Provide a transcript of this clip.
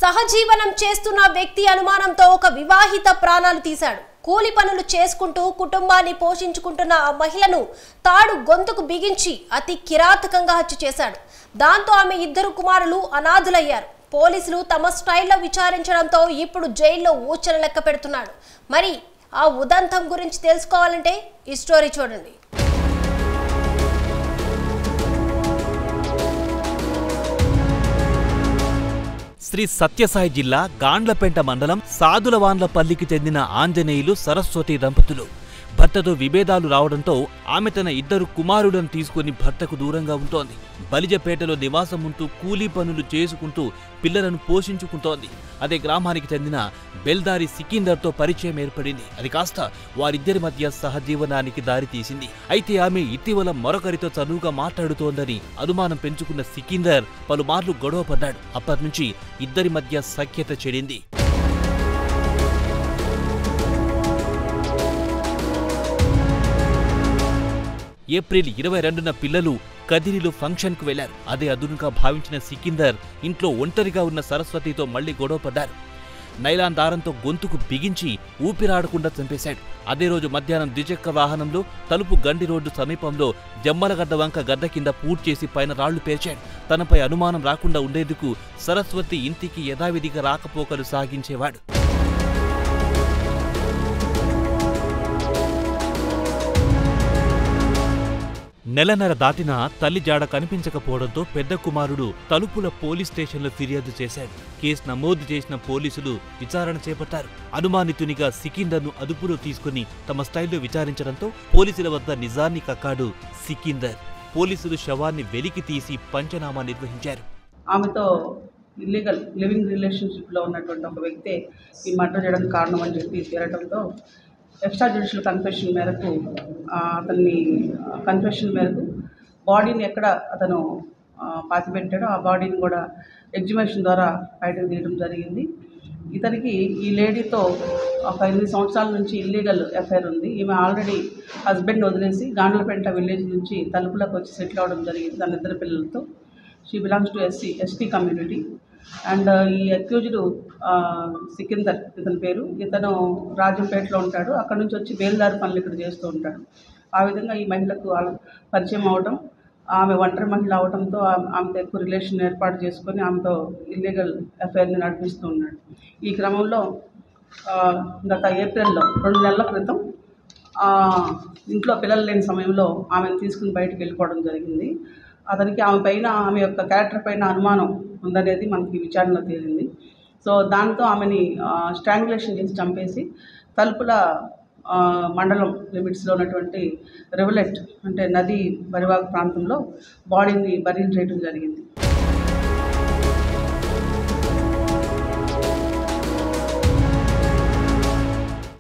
సహజీవనం చేస్తున్న వ్యక్తి అనుమానంతో ఒక వివాహిత ప్రాణాలు తీశాడు. కూలి పనులు చేసుకుంటూ కుటుంబాన్ని పోషించుకుంటున్న ఆ మహిళను తాడు గొంతుకు బిగించి అతి కిరాతకంగా హత్య చేశాడు. దాంతో ఆమె ఇద్దరు కుమారులు అనాథులయ్యారు. పోలీసులు తమ స్టైల్లో విచారించడంతో ఇప్పుడు జైల్లో ఊచల లెక్క పెడుతున్నాడు. మరి ఆ ఉదంతం గురించి తెలుసుకోవాలంటే ఈ స్టోరీ చూడండి. శ్రీ సత్యసాయి జిల్లా గాండ్లపేంట మండలం సాదులవాన్లపల్లికి చెందిన ఆంజనేయులు సరస్వతి దంపతులు. భర్తతో విభేదాలు రావడంతో ఆమె తన ఇద్దరు కుమారులను తీసుకుని భర్తకు దూరంగా ఉంటోంది. బలిజపేటలో నివాసం ఉంటూ కూలీ పనులు చేసుకుంటూ పిల్లలను పోషించుకుంటోంది. అదే గ్రామానికి చెందిన బెల్దారి సికిందర్తో పరిచయం ఏర్పడింది. అది కాస్త వారిద్దరి మధ్య సహజీవనానికి దారితీసింది. అయితే ఆమె ఇటీవల మరొకరితో చనువుగా మాట్లాడుతోందని అనుమానం పెంచుకున్న సికిందర్ పలుమార్లు గొడవ పడ్డాడు. అప్పటినుంచి ఇద్దరి మధ్య సఖ్యత చెడింది. ఏప్రిల్ 22న పిల్లలు కదిరిలో ఫంక్షన్కు వెళ్లారు. అదే అదునుగా భావించిన సికిందర్ ఇంట్లో ఒంటరిగా ఉన్న సరస్వతితో మళ్లీ గొడవ పడ్డారు. నైలాన్ దారంతో గొంతుకు బిగించి ఊపిరాడకుండా చంపేశాడు. అదే రోజు మధ్యాహ్నం ద్విచక్ర వాహనంలో తలుపు గండి రోడ్డు సమీపంలో జమ్మలగడ్డ వంక గడ్డ కింద పూడ్ చేసి పైన రాళ్లు పేర్చాడు. తనపై అనుమానం రాకుండా ఉండేందుకు సరస్వతి ఇంటికి యథావిధిగా రాకపోకలు సాగించేవాడు. నెలన్నర దాటినా తల్లి జాడ కనిపించకపోవడంతో పెద్ద కుమారుడు తలుపుల పోలీస్ స్టేషన్లో ఫిర్యాదు చేశాడు. కేసు నమోదు చేసిన పోలీసులు విచారణ చేపట్టారు. అనుమానితునిగా సికిందర్ను అదుపులో తీసుకుని తమ స్టైల్లో విచారించడంతో పోలీసుల వద్ద నిజాన్ని కక్కాడు సికిందర్. పోలీసులు శవాన్ని వెలికి తీసి పంచనామా నిర్వహించారు. ఆమెతో ఇల్లీగల్ లివింగ్ రిలేషన్షిప్లో ఉన్నటువంటి ఒక వ్యక్తే ఈ మర్డర్ చేయడానికి కారణం అని చెప్పి తేలటంతో ఎక్స్ట్రా జ్యుడిషియల్ కన్ఫెషన్ మేరకు కన్ఫెషన్ మేరకు బాడీని ఎక్కడ అతను పాతిపెట్టాడో ఆ బాడీని కూడా ఎగ్జిబిషన్ ద్వారా బయటకు తీయడం జరిగింది. ఇతనికి ఈ లేడీతో ఒక 8 సంవత్సరాల నుంచి ఇల్లీగల్ అఫైర్ ఉంది. ఈమె ఆల్రెడీ హస్బెండ్ వదిలేసి గాండ్లపేంట విలేజ్ నుంచి తలుపులకు వచ్చి సెటిల్ అవ్వడం జరిగింది తన ఇద్దరు పిల్లలతో. She belongs to ST community. And ఈ అక్యూజ్డ్ సికిందర్ ఇతని పేరు. ఇతను రాజంపేటలో ఉంటాడు. అక్కడ నుంచి వచ్చి బేల్దారి పనులు ఇక్కడ చేస్తూ ఉంటాడు. ఆ విధంగా ఈ మహిళకు పరిచయం అవడం, ఆమె ఒంటరి మహిళ అవడంతో ఆమెతో ఎక్కువ రిలేషన్ ఏర్పాటు చేసుకొని ఆమెతో ఇల్లీగల్ అఫైర్ని నడిపిస్తూ ఉన్నాడు. ఈ క్రమంలో గత ఏప్రిల్లో 2 నెలల క్రితం ఇంట్లో పిల్లలు లేని సమయంలో ఆమెను తీసుకుని బయటకు వెళ్ళిపోవడం జరిగింది. అతనికి ఆమె పైన, ఆమె యొక్క క్యారెక్టర్ పైన అనుమానం ఉందనేది మనకి విచారణలో తేలింది. సో దాంతో ఆమెని స్ట్రాంగులేషన్ చేసి చంపేసి తలుపుల మండలం లిమిట్స్లో ఉన్నటువంటి రివలెట్ అంటే నది బరివాగు ప్రాంతంలో బాడీని బరీల్ చేయడం జరిగింది.